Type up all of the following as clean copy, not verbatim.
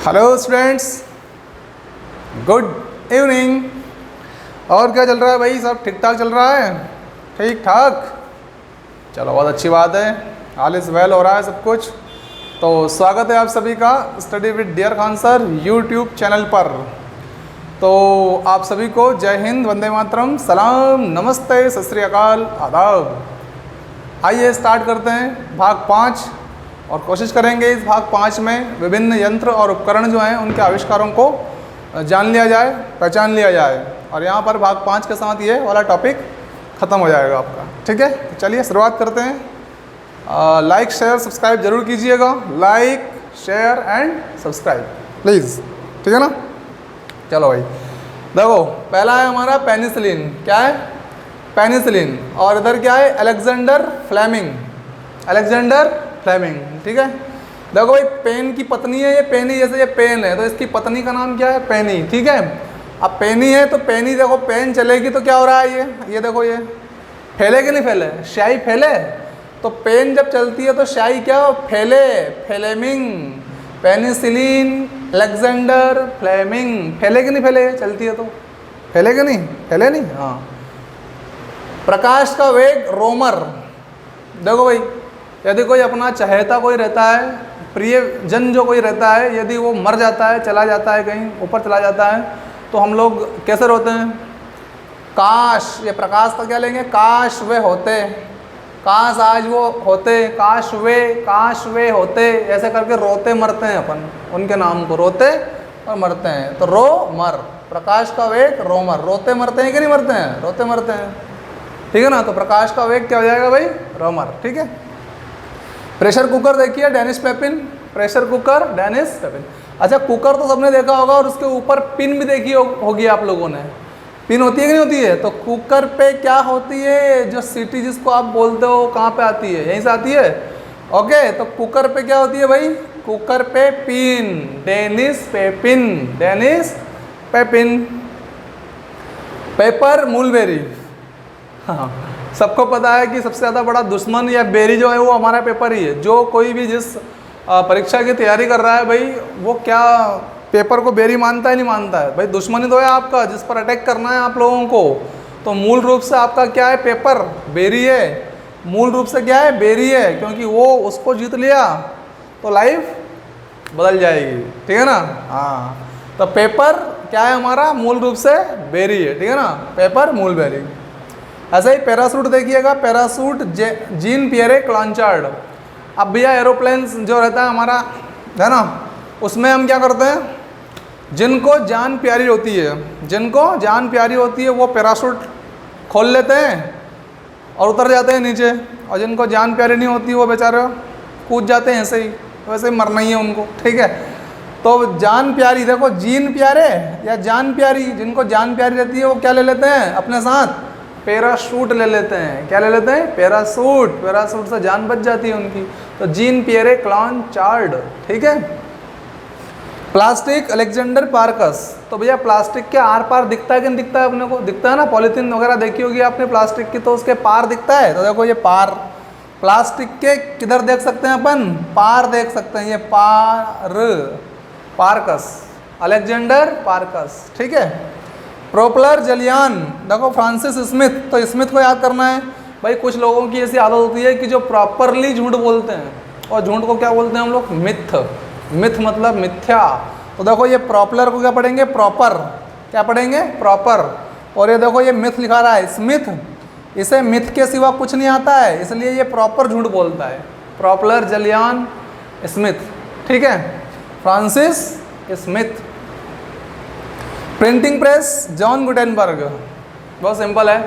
Hello students, good evening. और क्या चल रहा है भाई? सब ठीक ठाक चल रहा है? ठीक ठाक, चलो बहुत अच्छी बात है। ऑल इज़ वेल हो रहा है सब कुछ। तो स्वागत है आप सभी का study with dear Khan sir YouTube channel पर। तो आप सभी को जय हिंद, वंदे मातरम, सलाम, नमस्ते, सत श्री अकाल, आदाब। आइए स्टार्ट करते हैं भाग 5 और कोशिश करेंगे इस भाग 5 में विभिन्न यंत्र और उपकरण जो हैं उनके आविष्कारों को जान लिया जाए, पहचान लिया जाए। और यहाँ पर भाग 5 के साथ ये वाला टॉपिक ख़त्म हो जाएगा आपका। ठीक है, तो चलिए शुरुआत करते हैं। लाइक शेयर सब्सक्राइब जरूर कीजिएगा। Like share and subscribe please, ठीक है ना। चलो भाई, देखो पहला है हमारा पेनिसिलिन। क्या है? पेनिसिलिन। और इधर क्या है? Alexander Fleming. अलेक्जेंडर फ्लेमिंग, ठीक है। देखो भाई, पेन की पत्नी है ये पेनी, जैसे ये पेन है तो इसकी पत्नी का नाम क्या है? पेनी, ठीक है। अब पेनी है तो पेनी, देखो पेन चलेगी तो क्या हो रहा है? ये देखो, ये फैले कि नहीं फैले? स्याही फैले। तो पेन जब चलती है तो स्याही क्या हो? फैले, फ्लेमिंग। Penicillin, Alexander Fleming. फैले कि नहीं फैले? चलती है तो फैले कि नहीं? फैले नहीं, हाँ। प्रकाश का वेग रोमर। देखो भाई, यदि कोई अपना चहेता कोई रहता है, प्रियजन जो कोई रहता है, यदि वो मर जाता है, चला जाता है, कहीं ऊपर चला जाता है, तो हम लोग कैसे रोते हैं? काश, ये प्रकाश का क्या लेंगे? काश वे होते, काश आज वो होते, काश वे होते, ऐसे करके रोते मरते हैं अपन उनके नाम को, रोते और मरते हैं। तो रो मर, प्रकाश का वेग रोमर। रोते मरते हैं कि नहीं मरते हैं? रोते मरते हैं, ठीक है ना। तो प्रकाश का वेग क्या हो जाएगा भाई? रोमर, ठीक है। प्रेशर कुकर देखिए, Denis Papin. Pressure cooker, Denis Papin. अच्छा, कुकर तो सबने देखा होगा और उसके ऊपर पिन भी देखी होगी आप लोगों ने। पिन होती है कि नहीं होती है? तो कुकर पे क्या होती है? जो सीटी जिसको आप बोलते हो, कहाँ पे आती है? यहीं से आती है। ओके, तो कुकर पे क्या होती है भाई? Cooker Papin, Denis Papin, Denis Papin. Paper mulberry. हाँ, सबको पता है कि सबसे ज़्यादा बड़ा दुश्मन या बेरी जो है वो हमारा पेपर ही है। जो कोई भी जिस परीक्षा की तैयारी कर रहा है भाई, वो क्या पेपर को बेरी मानता है? नहीं मानता है भाई। दुश्मन ही तो है आपका, जिस पर अटैक करना है आप लोगों को। तो मूल रूप से आपका क्या है? पेपर बेरी है। मूल रूप से क्या है? बेरी है, क्योंकि वो उसको जीत लिया तो लाइफ बदल जाएगी, ठीक है ना। हाँ, तो पेपर क्या है हमारा? मूल रूप से बेरी है, ठीक है ना। पेपर मूलबेरी। ऐसे ही पैरासूट देखिएगा, पैरासूट जीन पियरे क्लांचार्ड। अब भैया एरोप्लेन जो रहता है हमारा, है ना, उसमें हम क्या करते हैं? जिनको जान प्यारी होती है, जिनको जान प्यारी होती है वो पैरासूट खोल लेते हैं और उतर जाते हैं नीचे। और जिनको जान प्यारी नहीं होती वो बेचारे कूद जाते हैं ऐसे ही, वैसे ही मरना ही है उनको, ठीक है। तो जान प्यारी, देखो जीन प्यारे या जान प्यारी, जिनको जान प्यारी रहती है वो क्या ले लेते हैं अपने साथ? पैराशूट ले लेते हैं। क्या ले लेते हैं? पैराशूट। पैराशूट से जान बच जाती है उनकी। तो जीन पियरे क्लांचार्ड, ठीक है। Plastic, Alexander parks. तो भैया प्लास्टिक के आर पार दिखता है कि नहीं दिखता है? अपने को दिखता है ना, पॉलीथीन वगैरह देखी होगी आपने प्लास्टिक की, तो उसके पार दिखता है। तो देखो ये पार, प्लास्टिक के किधर देख सकते हैं अपन? पार देख सकते हैं, ये पार, पार्कस, अलेक्जेंडर पार्कस, ठीक है। प्रोपेलर जलयान, देखो फ्रांसिस स्मिथ। तो स्मिथ को याद करना है भाई। कुछ लोगों की ऐसी आदत होती है कि जो प्रॉपरली झूठ बोलते हैं, और झूठ को क्या बोलते हैं हम लोग? मिथ। मिथ मतलब मिथ्या। तो देखो ये प्रोपेलर को क्या पढ़ेंगे? प्रॉपर। क्या पढ़ेंगे? प्रॉपर। और ये देखो ये मिथ लिखा रहा है, स्मिथ। इसे मिथ के सिवा कुछ नहीं आता है, इसलिए ये प्रॉपर झूठ बोलता है। प्रोपेलर जलयान स्मिथ, ठीक है, Francis Smith. Printing press, John Gutenberg. बहुत सिंपल है।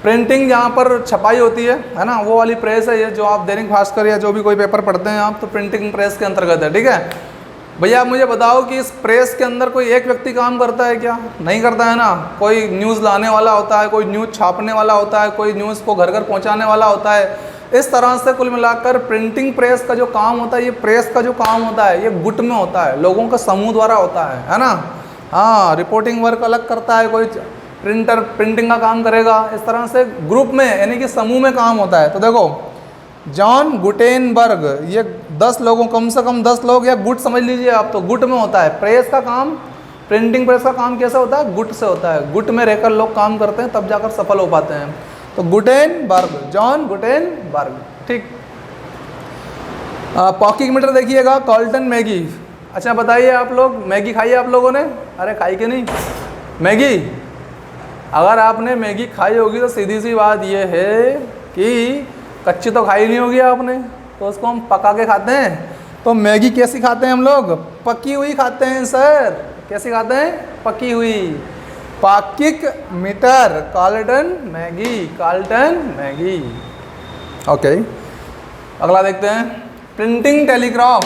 प्रिंटिंग जहाँ पर छपाई होती है ना, वो वाली प्रेस है ये, जो आप दैनिक भास्कर या जो भी कोई पेपर पढ़ते हैं आप, तो प्रिंटिंग प्रेस के अंतर्गत है, ठीक है। भैया आप मुझे बताओ कि इस प्रेस के अंदर कोई एक व्यक्ति काम करता है क्या? नहीं करता है ना। कोई न्यूज़ लाने वाला होता है, कोई न्यूज़ छापने वाला होता है, कोई न्यूज़ को घर घर पहुँचाने वाला होता है। इस तरह से कुल मिलाकर प्रिंटिंग प्रेस का जो काम होता है, ये प्रेस का जो काम होता है, ये गुट में होता है, लोगों का समूह द्वारा होता है ना। हाँ, रिपोर्टिंग वर्क अलग करता है, कोई प्रिंटर प्रिंटिंग का काम करेगा। इस तरह से ग्रुप में, यानी कि समूह में काम होता है। तो देखो जॉन गुटेनबर्ग, ये 10 लोगों, कम से कम 10 लोग, या गुट समझ लीजिए आप, तो गुट में होता है प्रेस का काम, प्रिंटिंग प्रेस का काम कैसे होता है, गुट से होता है, गुट में रहकर लोग काम करते हैं तब जाकर सफल हो पाते हैं। तो गुटेनबर्ग, जॉन गुटेनबर्ग, ठीक। पॉकेट मीटर देखिएगा, कार्ल्टन मैगी। अच्छा बताइए आप लोग, मैगी खाई है आप लोगों ने? अरे खाई कि नहीं मैगी? अगर आपने मैगी खाई होगी तो सीधी सी बात ये है कि कच्ची तो खाई नहीं होगी आपने, तो उसको हम पका के खाते हैं। तो मैगी कैसी खाते हैं हम लोग? पकी हुई खाते हैं सर। कैसी खाते हैं? पकी हुई। Pocket meter, Carlton Magee, Carlton Magee. Okay, अगला देखते हैं, printing telegraph,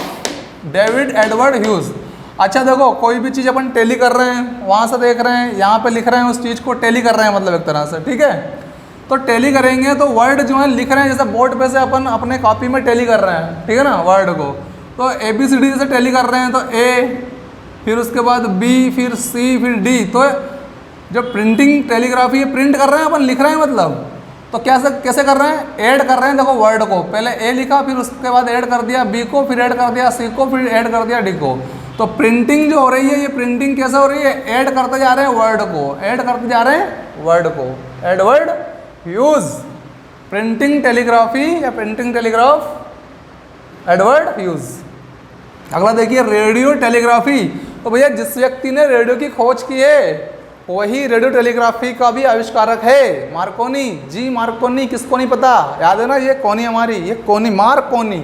David Edward Hughes. अच्छा देखो, कोई भी चीज़ अपन टेली कर रहे हैं, वहाँ से देख रहे हैं, यहाँ पे लिख रहे हैं, उस चीज़ को टेली कर रहे हैं मतलब एक तरह से, ठीक है। तो टेली करेंगे तो वर्ड जो है लिख रहे हैं, जैसे बोर्ड पे से अपन अपने कॉपी में टेली कर रहे हैं, ठीक है ना, वर्ड को। तो ABCD जैसे टेली कर रहे हैं तो A, फिर उसके बाद B, फिर C, फिर D। तो जो प्रिंटिंग टेलीग्राफी है, प्रिंट कर रहे हैं अपन, लिख रहे हैं मतलब। तो कैसे कर रहे हैं? ऐड कर रहे हैं। देखो वर्ड को पहले A लिखा, फिर उसके बाद ऐड कर दिया B को, फिर ऐड कर दिया C को, फिर ऐड कर दिया D को। तो प्रिंटिंग जो हो रही है, ये प्रिंटिंग कैसे हो रही है? ऐड करते जा रहे हैं वर्ड को, ऐड करते जा रहे हैं वर्ड को। एडवर्ड ह्यूज, प्रिंटिंग टेलीग्राफी या प्रिंटिंग टेलीग्राफ, एडवर्ड ह्यूज। अगला देखिए, रेडियो टेलीग्राफी। तो भैया जिस व्यक्ति ने रेडियो की खोज की है वही रेडियो टेलीग्राफी का भी आविष्कारक है, मार्कोनी, जी मार्कोनी। किसको नहीं पता? याद है ना, ये कोनी हमारी, ये कोनी, मार्कोनी।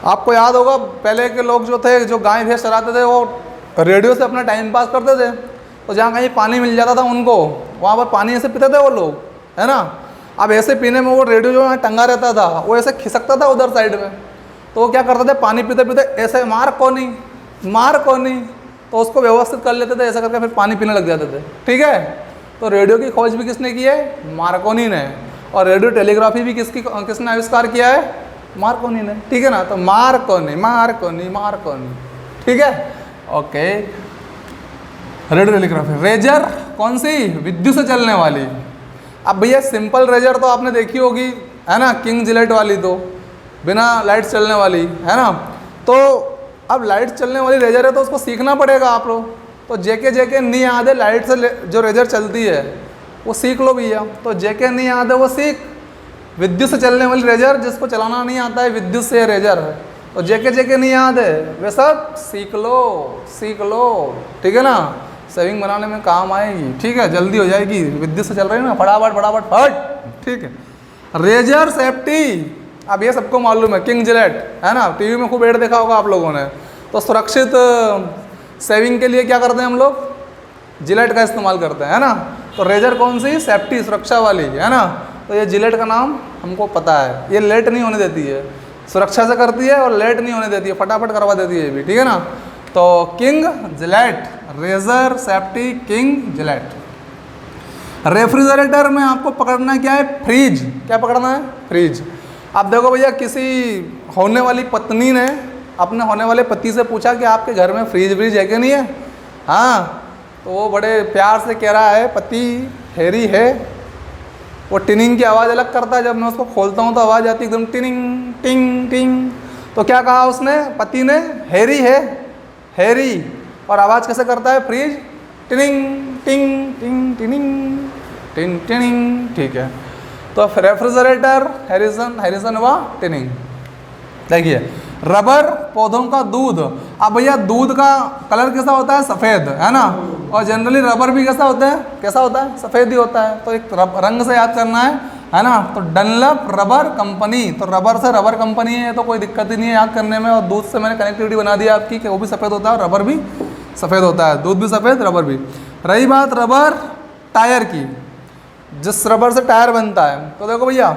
आपको याद होगा पहले के लोग जो थे, जो गाय भैंस चराते थे, वो रेडियो से अपना टाइम पास करते थे। तो जहाँ कहीं पानी मिल जाता था उनको, वहाँ पर पानी ऐसे पीते थे वो लोग, है ना। अब ऐसे पीने में वो रेडियो जो है टंगा रहता था, वो ऐसे खिसकता था उधर साइड में। तो वो क्या करते थे, पानी पीते पीते ऐसे मार्कोनी, मार्कोनी, तो उसको व्यवस्थित कर लेते थे, ऐसा करके फिर पानी पीने लग जाते थे, ठीक है। तो रेडियो की खोज भी किसने की है? मार्कोनी ने। और रेडियो टेलीग्राफी भी किसने आविष्कार किया है? मार्कोनी ने, ठीक है ना। तो मार्कोनी, मार्कोनी, मार्कोनी, ठीक है, ओके। Radio telegraphy. रेजर कौन सी? विद्युत से चलने वाली। अब भैया सिंपल रेजर तो आपने देखी होगी, है ना, किंग जिलेट वाली, तो बिना लाइट चलने वाली, है ना। तो अब लाइट चलने वाली रेजर है तो उसको सीखना पड़ेगा आप लोग। तो जेके नहीं याद है, लाइट से जो रेजर चलती है वो सीख लो भैया। तो जेके नहीं याद है वो सीख। विद्युत से चलने वाली रेजर, जिसको चलाना नहीं आता है, विद्युत से रेजर है। तो जेके नहीं याद है, वे सब सीख लो, सीख लो, ठीक है ना। सेविंग बनाने में काम आएगी, ठीक है, जल्दी हो जाएगी। विद्युत से चल रही है ना, फटाफट फटाफट फट, ठीक है। रेजर सेफ्टी, अब ये सबको मालूम है, किंग जिलेट, है ना, टीवी में खूब ऐड देखा होगा आप लोगों ने। तो सुरक्षित सेविंग के लिए क्या करते हैं हम लोग? जिलेट का इस्तेमाल करते हैं, है ना। तो रेजर कौन सी? सेफ्टी, सुरक्षा वाली, है ना। तो ये जिलेट का नाम हमको पता है, ये लेट नहीं होने देती है, सुरक्षा से करती है और लेट नहीं होने देती है, फटाफट करवा देती है भी, ठीक है ना। तो King Gillette, razor safety King Gillette. Refrigerator में आपको पकड़ना क्या है? फ्रिज। क्या पकड़ना है? फ्रिज। अब देखो भैया, किसी होने वाली पत्नी ने अपने होने वाले पति से पूछा कि आपके घर में फ्रिज है कि नहीं है? हाँ, तो वो बड़े प्यार से कह रहा है, पति हैरी है। वो टिनिंग की आवाज़ अलग करता है, जब मैं उसको खोलता हूँ तो आवाज़ आती है एकदम टिनिंग टिंग टिंग। तो क्या कहा उसने, पति ने? हैरी है, हैरी। और आवाज़ कैसे करता है फ्रिज? टिनिंग टिंग टिंग टिनिंग टिंग टिनिंग, ठीक है। तो रेफ्रिजरेटर हैरिसन व टिनिंग। देखिए, रबर, पौधों का दूध। अब भैया दूध का कलर कैसा होता है? सफ़ेद, है ना। और जनरली रबर भी कैसा होता है? कैसा होता है? सफ़ेद ही होता है। तो एक रंग से याद करना है ना। तो डनलप रबर कंपनी, तो रबर से रबर कंपनी है, तो कोई दिक्कत ही नहीं है याद करने में। और दूध से मैंने कनेक्टिविटी बना दी आपकी कि वो भी सफ़ेद होता है और रबर भी सफ़ेद होता है, दूध भी सफ़ेद, रबर भी। रही बात रबर टायर की, जिस रबर से टायर बनता है, तो देखो भैया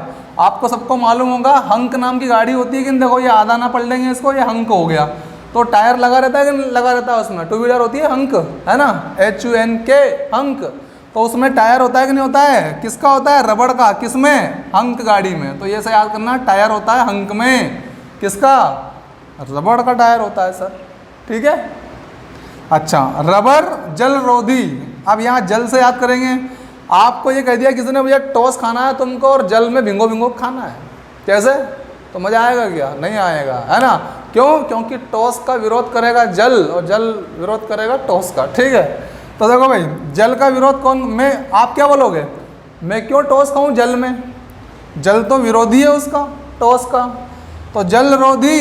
आपको सबको मालूम होगा, हंक नाम की गाड़ी होती है कि देखो ये आधा ना पढ़ लेंगे इसको, ये हंक हो गया। तो टायर लगा रहता है कि नहीं लगा रहता है उसमें? टू व्हीलर होती है हंक, है ना, HUNK, हंक। तो उसमें टायर होता है कि नहीं होता है? किसका होता है? रबड़ का। किसमें? हंक गाड़ी में। तो ये से याद करना, टायर होता है हंक में। किसका? रबड़ का टायर होता है सर, ठीक है। अच्छा, रबर जलरोधी। अब यहाँ जल से याद करेंगे। आपको ये कह दिया किसी ने, भैया टॉस खाना है तुमको और जल में भिंगो भिंगो खाना है, कैसे? तो मजा आएगा क्या? नहीं आएगा, है ना? क्यों? क्योंकि ठोस का विरोध करेगा जल और जल विरोध करेगा ठोस का। ठीक है, तो देखो भाई, जल का विरोध कौन? मैं, आप क्या बोलोगे? मैं क्यों ठोस खाऊं जल में? जल तो विरोधी है उसका, ठोस का। तो जल रोधी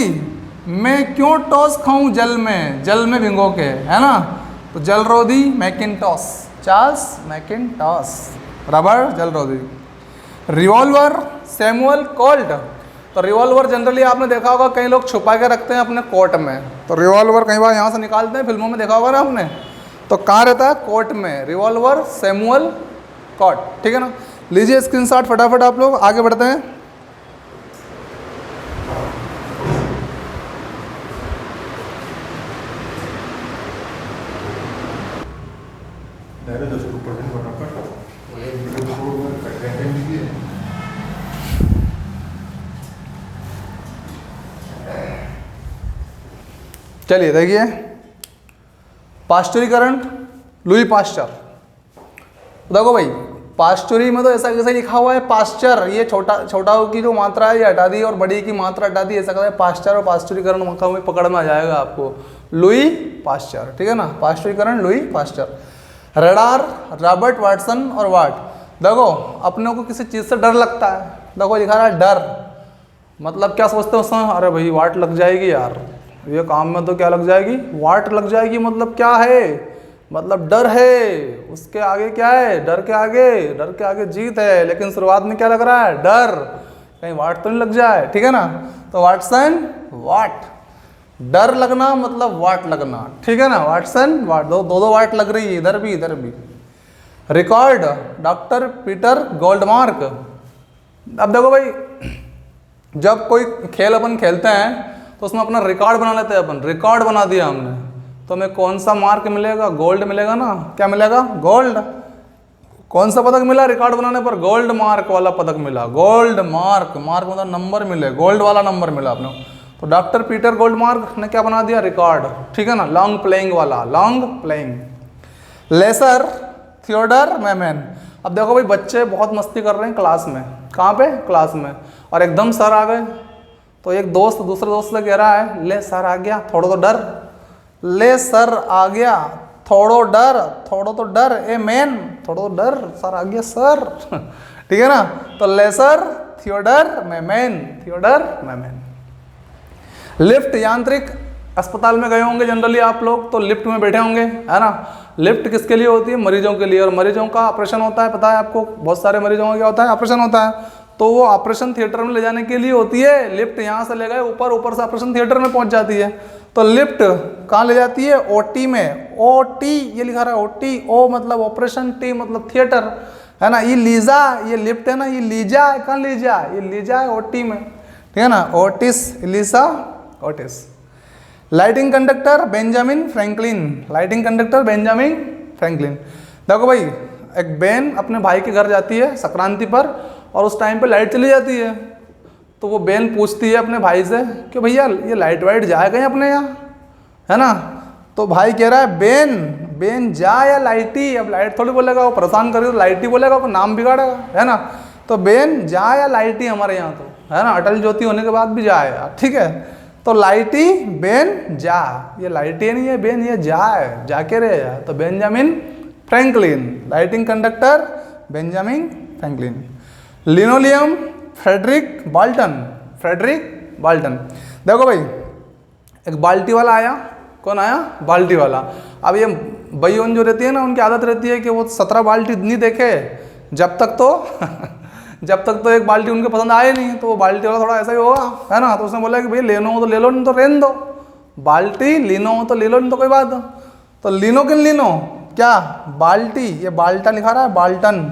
मैं क्यों ठोस खाऊं जल में, जल में भिगो के, है ना? तो जल रोधी मैकिन्टॉश, चार्ल्स मैकिन्टॉश, रबर जल रोधी। Revolver Samuel Colt. तो रिवॉल्वर जनरली आपने देखा होगा कई लोग छुपा के रखते हैं अपने कोट में। तो रिवॉल्वर कई बार यहाँ से निकालते हैं, फिल्मों में देखा होगा ना आपने। तो कहाँ रहता है? कोट में। रिवॉल्वर सैमुअल कोल्ट, ठीक है ना? लीजिए स्क्रीनशॉट फटाफट आप लोग, आगे बढ़ते हैं। चलिए देखिए, पाश्चुरीकरण, लुई पाश्चर। देखो भाई, पाश्चुरी में तो ऐसा कैसे लिखा हुआ है पाश्चर, ये छोटा की जो मात्रा है ये हटा दी और बड़ी की मात्रा हटा दी, ऐसा कहता है पाश्चर और पाश्चुरीकरण में पकड़ में आ जाएगा आपको। लुई पाश्चर, ठीक है ना? पाश्चुरीकरण Louis Pasteur. Radar Robert Watson और वाट। देखो अपने को किसी चीज़ से डर लगता है, देखो लिखा रहा है डर, मतलब क्या सोचते हैं उस समय? अरे भाई वाट लग जाएगी यार, ये काम में तो क्या लग जाएगी? वाट लग जाएगी। मतलब क्या है? मतलब डर है, उसके आगे क्या है? डर के आगे जीत है। लेकिन शुरुआत में क्या लग रहा है? डर, कहीं वाट तो नहीं लग जाए, ठीक है ना? तो वाटसन वाट, डर लगना मतलब वाट लगना, ठीक है ना? वाटसन वाट, दो वाट लग रही है, इधर भी। Record doctor Peter Goldmark. अब देखो भाई, जब कोई खेल अपन खेलते हैं तो उसमें अपना रिकॉर्ड बना लेते हैं अपन। रिकॉर्ड बना दिया हमने, तो हमें कौन सा मार्क मिलेगा? गोल्ड मिलेगा ना? क्या मिलेगा? गोल्ड। कौन सा पदक मिला रिकॉर्ड बनाने पर? गोल्ड मार्क वाला पदक मिला। गोल्ड मार्क, मार्क मतलब नंबर मिले, गोल्ड वाला नंबर मिला आपने। तो डॉक्टर पीटर गोल्डमार्क ने क्या बना दिया? रिकॉर्ड, ठीक है ना? लॉन्ग प्लेइंग वाला, long playing. Laser Theodore Maiman. अब देखो भाई, बच्चे बहुत मस्ती कर रहे हैं क्लास में। कहाँ पे? क्लास में। और एकदम सर आ गए, तो एक दोस्त दूसरे दोस्त से कह रहा है, ले सर आ गया, थोड़ा तो डर। ले सर आ गया, थोड़ो तो डर, ए मैन, थोड़ा तो डर, सर आ गया सर। ठीक है ना? तो लेसर थियोडर मेमन। लिफ्ट यांत्रिक। अस्पताल में गए होंगे जनरली आप लोग, तो लिफ्ट में बैठे होंगे, है ना? लिफ्ट किसके लिए होती है? मरीजों के लिए। और मरीजों का ऑपरेशन होता है, पता है आपको? बहुत सारे मरीजों का क्या होता है? ऑपरेशन होता है। तो वो ऑपरेशन थिएटर में ले जाने के लिए होती है। लिफ्ट यहाँ से ले गए ऊपर से ऑपरेशन थिएटर में पहुंच जाती है। तो लिफ्ट कहाँ ले जाती है? ओटी में। ओटी, ये लिखा रहा है ओटी, ओ मतलब ऑपरेशन, टी मतलब थिएटर, है ना? ये लीजा, ये लिफ्ट है ना, ये लीजा, कहाँ लीजा? ये लीजा है ओटी में, ठीक है ना? ओटिस, लीसा, Otis. Lighting conductor Benjamin Franklin. Lighting conductor Benjamin Franklin. देखो भाई, एक बहन अपने भाई के घर जाती है संक्रांति पर, और उस टाइम पे लाइट चली जाती है। तो वो बहन पूछती है अपने भाई से कि भैया ये लाइट वाइट जाए कहीं अपने यहाँ, है ना? तो भाई कह रहा है बेन जा या लाइटी। अब लाइट थोड़ी बोलेगा, वो परेशान करेगा तो लाइटी बोलेगा, वो नाम बिगाड़ेगा, है ना? तो बेन जा या लाइटी हमारे यहाँ तो, है ना? अटल ज्योति होने के बाद भी जाए, ठीक है? तो लाइटी बेन जा, ये लाइटी नहीं है बेन, ये जा है, जाके रहे। तो Benjamin Franklin, lighting conductor Benjamin Franklin. Linoleum Frederick Walton. देखो भाई, एक बाल्टी वाला आया। कौन आया? बाल्टी वाला। अब ये भाइयों जो रहती है ना, उनकी आदत रहती है कि वो 17 बाल्टी नहीं देखे जब तक तो एक बाल्टी उनके पसंद आए नहीं। तो वो बाल्टी वाला थोड़ा ऐसा ही होगा, है ना? तो उसने बोला कि भाई लेनो हो तो ले लो, नहीं तो रहने दो। बाल्टी लीनो हो तो ले लो, नहीं तो कोई बात। तो लीनो किन लीनो, क्या बाल्टी, ये बाल्टन लिखा रहा है, बाल्टन,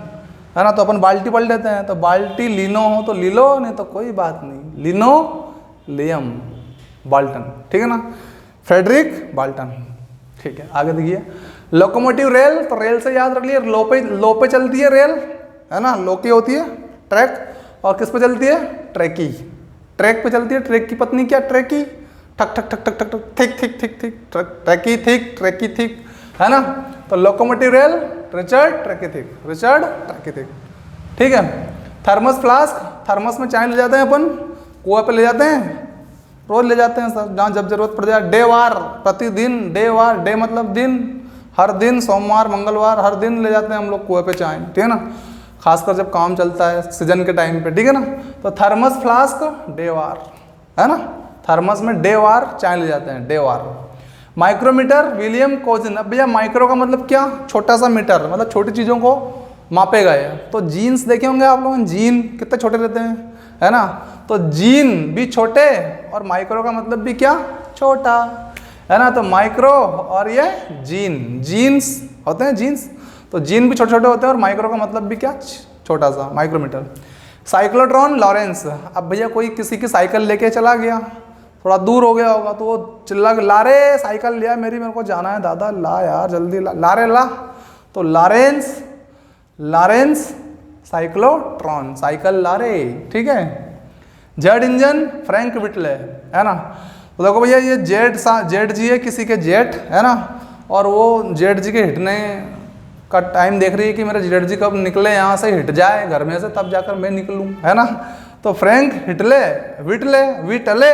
है ना? तो अपन बाल्टी पढ़ लेते हैं। तो बाल्टी लीनो हो तो ली लो, नहीं तो कोई बात नहीं। लिनो लियम बाल्टन, ठीक है ना? फ्रेडरिक बाल्टन, ठीक है। आगे देखिए, लोकोमोटिव रेल। तो रेल से याद रख लिए, लो पे चलती है रेल, है ना? लोकी होती है ट्रैक, और किस पे चलती है? ट्रैकी। ट्रैक पे चलती है। ट्रैक की पत्नी क्या? ट्रैकी। ठक ठक ठक ठक ठक थिक ट्रैकी थिक, है ना? तो लोकोमोटिव रेल रिचर्ड ट्रैकी थिक, ठीक है। थर्मस फ्लास्क, थर्मस में चाय ले जाते हैं अपन, कुएं पे ले जाते हैं, रोज ले जाते हैं सर, जहाँ जब जरूरत पड़ जाए। डे वार, प्रतिदिन, डे वार, डे मतलब दिन, हर दिन, सोमवार मंगलवार हर दिन ले जाते हैं हम लोग कुएं पे चाय, ठीक है ना, खासकर जब काम चलता है सीजन के टाइम पे, ठीक है ना। तो थर्मस फ्लास्क डे वार, है ना, थर्मस में डे वार चाय ले जाते हैं, डे वार। माइक्रोमीटर विलियम कोजिन। अब भैया माइक्रो का मतलब क्या, छोटा सा मीटर, मतलब छोटी चीज़ों को मापे गए। तो जीन्स देखे होंगे आप लोगों ने, जीन कितने छोटे रहते हैं, है ना। तो जीन भी छोटे और माइक्रो का मतलब भी क्या, छोटा, है ना। तो माइक्रो और ये जीन, जीन्स होते हैं जीन्स, तो जीन भी छोटे छोटे होते हैं और माइक्रो का मतलब भी क्या, छोटा सा, माइक्रोमीटर। Cyclotron Lawrence. अब भैया कोई किसी की साइकिल लेके चला गया, थोड़ा दूर हो गया होगा, तो वो चिल्ला के ला रे साइकिल लिया मेरी, मेरे को जाना है दादा, ला यार जल्दी ला, ला रे ला। तो लॉरेंस, लॉरेंस साइक्लोट्रॉन, साइकिल ला रे, ठीक है। जेट इंजन फ्रैंक विटले, है ना। तो देखो भैया ये जेट जी है, किसी के जेट, है ना, और वो जेट जी के हिटने का टाइम देख रही है कि मेरे जेट जी कब निकले यहाँ से, हिट जाए घर में से, तब जाकर मैं निकलूँ, है ना। तो फ्रैंक हिटले, विटले,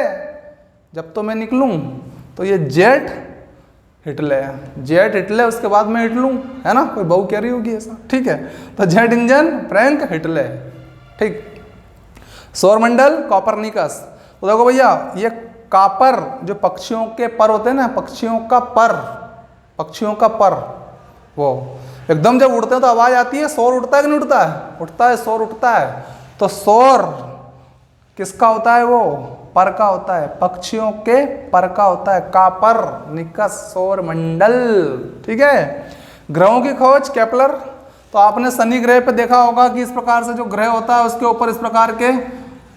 जब तो मैं निकलूँ, तो ये जेट हिटले, जेट हिटले, उसके बाद मैं हिटलूँ, है ना, कोई बहू कह रही होगी ऐसा, ठीक है। तो जेट इंजन फ्रैंक हिटले, ठीक। सौरमंडल कॉपरनिकस। तो देखो भैया ये कापर, जो पक्षियों के पर होते हैं ना, पक्षियों का पर, पक्षियों का पर, वो एकदम जब उड़ते हैं तो आवाज आती है, शोर उठता है कि नहीं उठता है, उठता है, शोर उठता है। तो शोर किसका होता है, वो पर का होता है, पक्षियों के पर का होता है, कापर निकस सौरमंडल, ठीक है। ग्रहों की खोज केपलर। तो आपने शनि ग्रह पे देखा होगा कि इस प्रकार से जो ग्रह होता है उसके ऊपर इस प्रकार के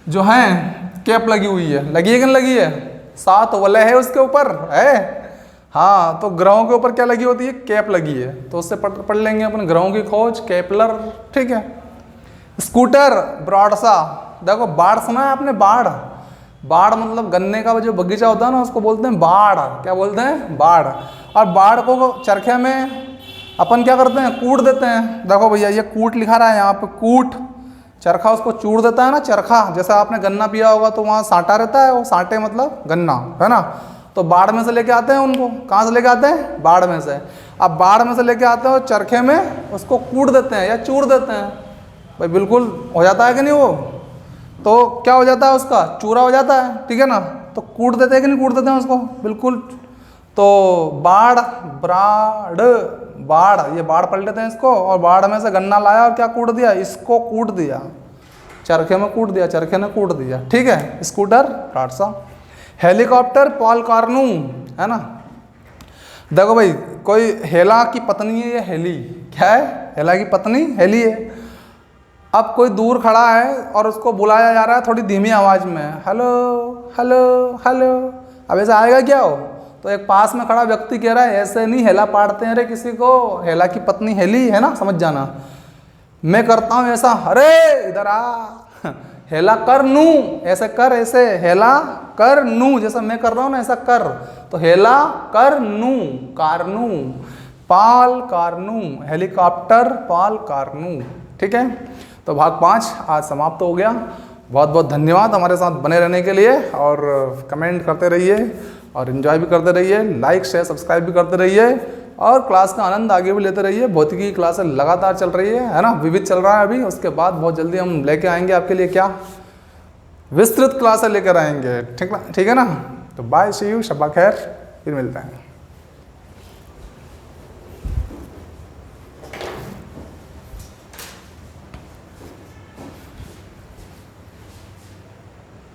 जो हैं कैप लगी हुई है, लगी है कि नहीं लगी है, 7 वलय है उसके ऊपर, है, हाँ। तो ग्रहों के ऊपर क्या लगी होती है, कैप लगी है, तो उससे पढ़ लेंगे अपन ग्रहों की खोज केपलर, ठीक है। स्कूटर ब्रॉडसा। देखो बाढ़ सुना है आपने, बाढ़, बाढ़ मतलब गन्ने का जो बगीचा होता है ना, उसको बोलते हैं बाढ़, क्या बोलते हैं, बाढ़। और बाढ़ को चरखे में अपन क्या करते हैं, कूट देते हैं। देखो भैया ये कूट लिखा रहा है यहाँ पे, कूट, चरखा उसको चूड़ देता है ना, चरखा, जैसा आपने गन्ना पिया होगा तो वहाँ साँटा रहता है, वो साँटे मतलब गन्ना, है ना। तो बाढ़ में से लेके आते हैं उनको, कहाँ से लेके आते हैं, बाढ़ में से। अब बाढ़ में से लेके आते हैं, चरखे में उसको कूट देते हैं या चूड़ देते हैं, भाई बिल्कुल हो जाता है कि नहीं, वो तो क्या हो जाता है, उसका चूरा हो जाता है, ठीक है ना। तो कूट देते हैं कि नहीं कूट देते हैं उसको, बिल्कुल। तो बाढ़, ब्राड, बाढ़, ये बाढ़ पढ़ लेते हैं इसको, और बाढ़ में से गन्ना लाया और क्या कूट दिया, इसको कूट दिया, चरखे में कूट दिया, चरखे ने कूट दिया, ठीक है। स्कूटर ब्रॉडसा। हेलीकॉप्टर पॉल कार्नू, है ना। देखो भाई कोई हेला की पत्नी है, ये हेली क्या है, हेला की पत्नी हेली है। अब कोई दूर खड़ा है और उसको बुलाया जा रहा है थोड़ी धीमी आवाज में, हेलो हेलो हेलो। अब ऐसा आएगा क्या हो, तो एक पास में खड़ा व्यक्ति कह रहा है ऐसे नहीं हेला पाड़ते हैं रे किसी को, हेला की पत्नी हेली, है ना, समझ जाना। मैं करता हूँ ऐसा, अरे इधर आ, हेला कर नू, ऐसे कर, ऐसे हेला कर नू, जैसा मैं कर रहा हूँ ना ऐसा कर। तो हेला कर नू, कारनू, पाल कारनू, हेलीकॉप्टर पाल कारनू, ठीक है। तो भाग 5 आज समाप्त हो गया। बहुत बहुत धन्यवाद हमारे साथ बने रहने के लिए, और कमेंट करते रहिए और एंजॉय भी करते रहिए, लाइक शेयर सब्सक्राइब भी करते रहिए, और क्लास का आनंद आगे भी लेते रहिए। भौतिकी की क्लासें लगातार चल रही है ना, विविध चल रहा है अभी, उसके बाद बहुत जल्दी हम लेके आएंगे आपके लिए क्या, विस्तृत क्लासें लेकर आएंगे, ठीक है ना। तो बाय, सी यू, शब्बा खैर, फिर मिलते हैं।